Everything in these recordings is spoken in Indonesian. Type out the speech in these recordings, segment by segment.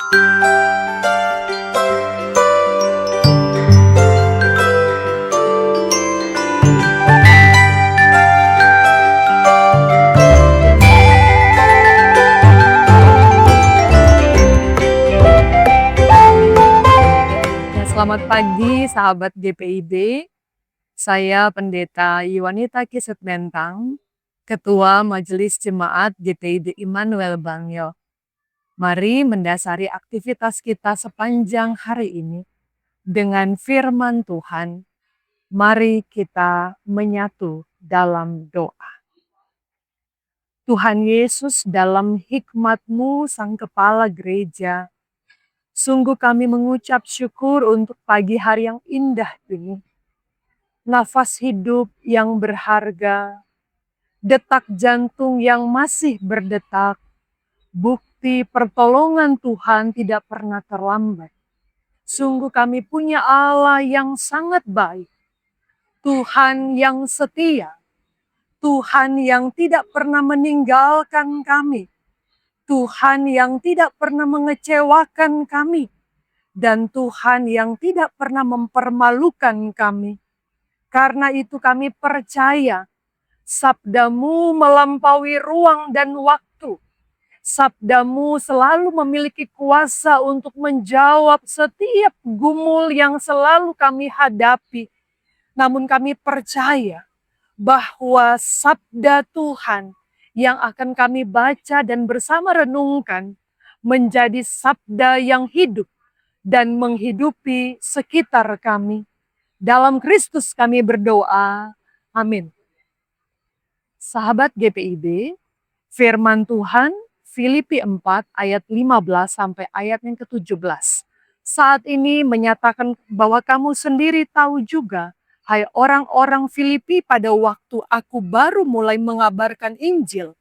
Ya, selamat pagi sahabat GPIB. Saya Pendeta Iwanita Kisut Bentang, Ketua Majelis Jemaat GPIB Immanuel Bangyo. Mari mendasari aktivitas kita sepanjang hari ini dengan firman Tuhan. Mari kita menyatu dalam doa. Tuhan Yesus, dalam hikmat-Mu Sang Kepala Gereja, sungguh kami mengucap syukur untuk pagi hari yang indah ini. Nafas hidup yang berharga, detak jantung yang masih berdetak, bukti pertolongan Tuhan tidak pernah terlambat. Sungguh kami punya Allah yang sangat baik, Tuhan yang setia, Tuhan yang tidak pernah meninggalkan kami, Tuhan yang tidak pernah mengecewakan kami, dan Tuhan yang tidak pernah mempermalukan kami. Karena itu kami percaya sabda-Mu melampaui ruang dan waktu. Sabda-Mu selalu memiliki kuasa untuk menjawab setiap gumul yang selalu kami hadapi. Namun kami percaya bahwa sabda Tuhan yang akan kami baca dan bersama renungkan menjadi sabda yang hidup dan menghidupi sekitar kami. Dalam Kristus kami berdoa. Amin. Sahabat GPIB, firman Tuhan Filipi 4 ayat 15 sampai ayat yang ke-17. Saat ini menyatakan bahwa kamu sendiri tahu juga, hai orang-orang Filipi, pada waktu aku baru mulai mengabarkan Injil,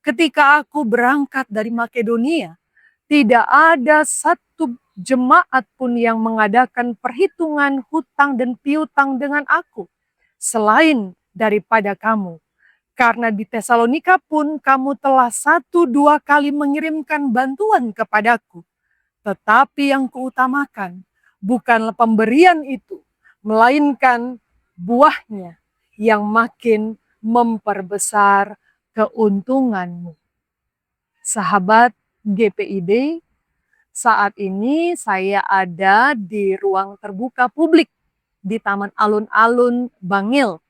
ketika aku berangkat dari Makedonia, tidak ada satu jemaat pun yang mengadakan perhitungan hutang dan piutang dengan aku, selain daripada kamu. Karena di Tesalonika pun kamu telah 1-2 kali mengirimkan bantuan kepadaku. Tetapi yang kuutamakan bukanlah pemberian itu, melainkan buahnya yang makin memperbesar keuntunganmu. Sahabat GPIB, saat ini saya ada di ruang terbuka publik di Taman Alun-Alun Bangil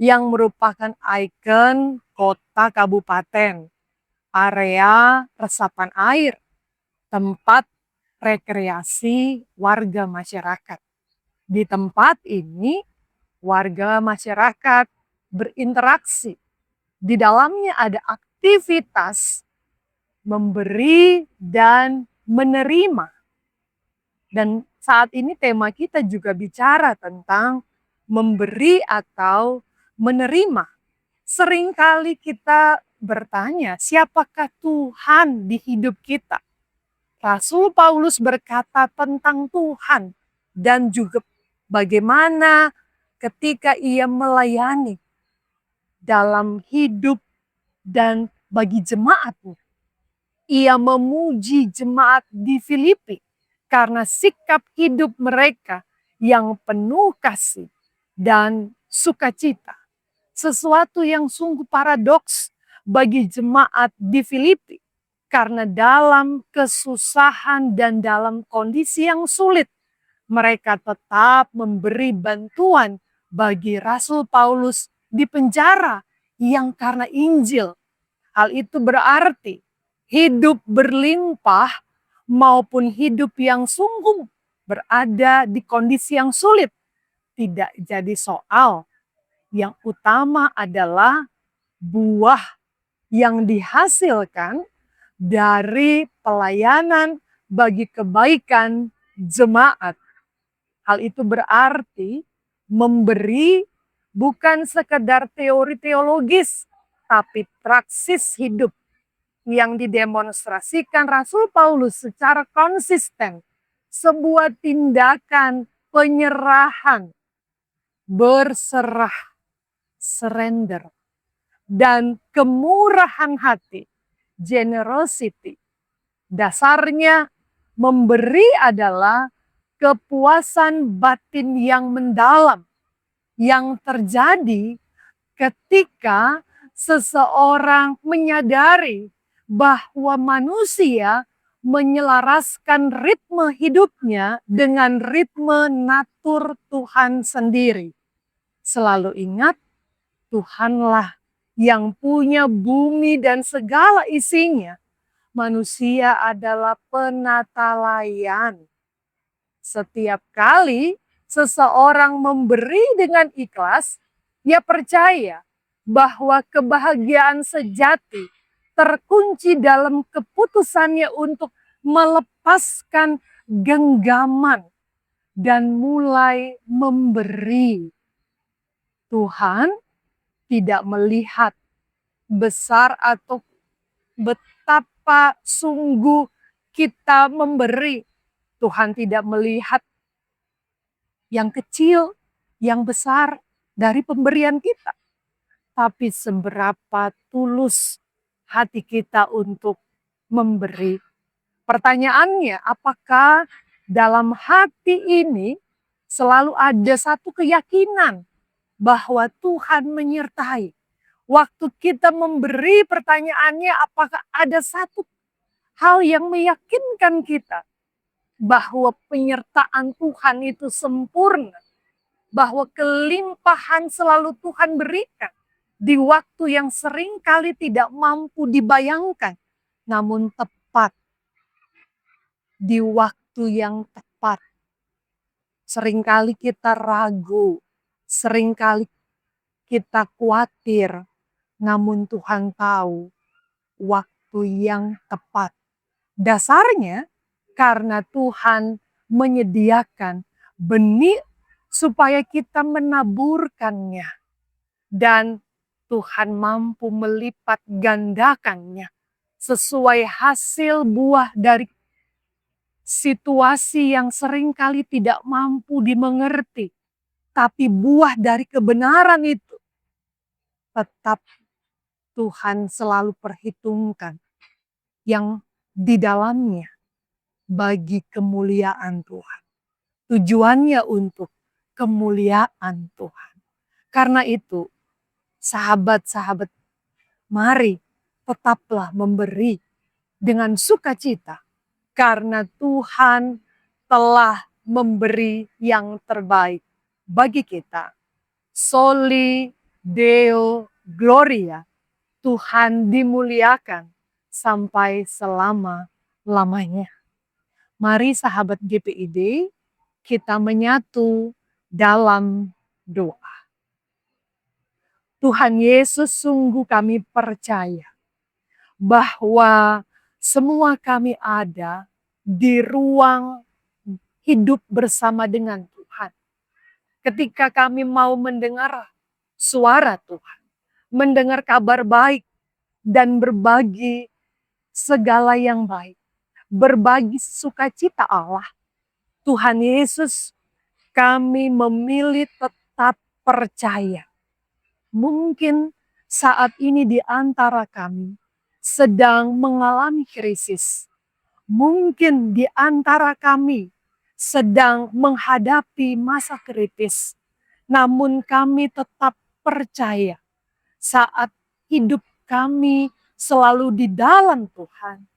yang merupakan ikon kota kabupaten, area resapan air, tempat rekreasi warga masyarakat. Di tempat ini warga masyarakat berinteraksi. Di dalamnya ada aktivitas memberi dan menerima. Dan saat ini tema kita juga bicara tentang memberi atau menerima. Seringkali kita bertanya, siapakah Tuhan di hidup kita? Rasul Paulus berkata tentang Tuhan dan juga bagaimana ketika ia melayani dalam hidup dan bagi jemaatnya. Ia memuji jemaat di Filipi karena sikap hidup mereka yang penuh kasih dan sukacita. Sesuatu yang sungguh paradoks bagi jemaat di Filipi, karena dalam kesusahan dan dalam kondisi yang sulit, mereka tetap memberi bantuan bagi Rasul Paulus di penjara yang karena Injil. Hal itu berarti hidup berlimpah maupun hidup yang sungguh berada di kondisi yang sulit tidak jadi soal. Yang utama adalah buah yang dihasilkan dari pelayanan bagi kebaikan jemaat. Hal itu berarti memberi bukan sekedar teori teologis, tapi praksis hidup yang didemonstrasikan Rasul Paulus secara konsisten. Sebuah tindakan penyerahan, berserah, surrender, dan kemurahan hati, generosity. Dasarnya Memberi adalah kepuasan batin yang mendalam yang terjadi ketika seseorang menyadari bahwa manusia menyelaraskan ritme hidupnya dengan ritme natur Tuhan sendiri. Selalu ingat, Tuhanlah yang punya bumi dan segala isinya. Manusia adalah penata layan. Setiap kali seseorang memberi dengan ikhlas, ia percaya bahwa kebahagiaan sejati terkunci dalam keputusannya untuk melepaskan genggaman dan mulai memberi. Tuhan tidak melihat besar atau betapa sungguh kita memberi. Tuhan tidak melihat yang kecil, yang besar dari pemberian kita. Tapi seberapa tulus hati kita untuk memberi. Pertanyaannya, apakah dalam hati ini selalu ada satu keyakinan bahwa Tuhan menyertai? Waktu kita memberi, pertanyaannya apakah ada satu hal yang meyakinkan kita bahwa penyertaan Tuhan itu sempurna, bahwa kelimpahan selalu Tuhan berikan di waktu yang seringkali tidak mampu dibayangkan, namun tepat di waktu yang tepat. Seringkali kita ragu, seringkali kita khawatir, namun Tuhan tahu waktu yang tepat. Dasarnya karena Tuhan menyediakan benih supaya kita menaburkannya. Dan Tuhan mampu melipat gandakannya sesuai hasil buah dari situasi yang seringkali tidak mampu dimengerti. Tapi buah dari kebenaran itu tetap Tuhan selalu perhitungkan yang di dalamnya bagi kemuliaan Tuhan. Tujuannya untuk kemuliaan Tuhan. Karena itu, sahabat-sahabat, mari tetaplah memberi dengan sukacita. Karena Tuhan telah memberi yang terbaik bagi kita. Soli Deo Gloria. Tuhan dimuliakan sampai selama-lamanya. Mari sahabat GPID, kita menyatu dalam doa. Tuhan Yesus, sungguh kami percaya bahwa semua kami ada di ruang hidup bersama dengan Tuhan. Ketika kami mau mendengar suara Tuhan, mendengar kabar baik, dan berbagi segala yang baik. Berbagi sukacita Allah. Tuhan Yesus, kami memilih tetap percaya. Mungkin saat ini di antara kami sedang mengalami krisis. Mungkin di antara kami sedang menghadapi masa kritis. Namun kami tetap percaya saat hidup kami selalu di dalam Tuhan.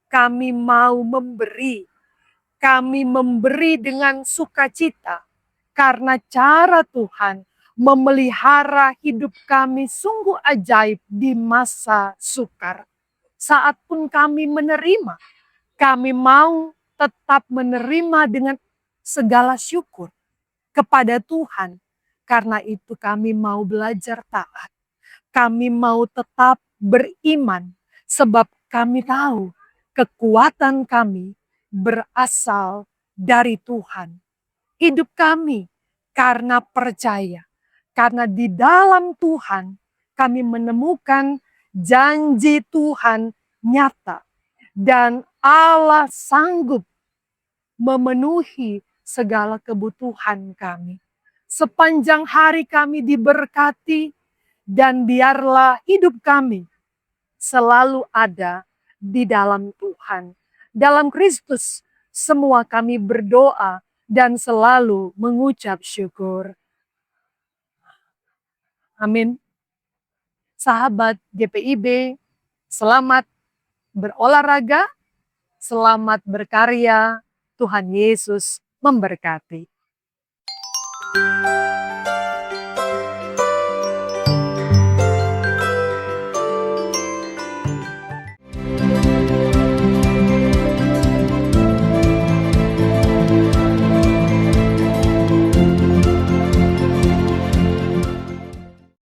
Kami mau memberi. Kami memberi dengan sukacita. Karena cara Tuhan memelihara hidup kami sungguh ajaib di masa sukar. Saat pun kami menerima, kami mau tetap menerima dengan segala syukur kepada Tuhan. Karena itu kami mau belajar taat. Kami mau tetap beriman sebab kami tahu kekuatan kami berasal dari Tuhan. Hidup kami karena percaya. Karena di dalam Tuhan kami menemukan janji Tuhan nyata. Dan Allah sanggup memenuhi segala kebutuhan kami. Sepanjang hari kami diberkati dan biarlah hidup kami selalu ada di dalam Tuhan. Dalam Kristus semua kami berdoa dan selalu mengucap syukur. Amin. Sahabat GPIB, selamat berolahraga, selamat berkarya. Tuhan Yesus memberkati.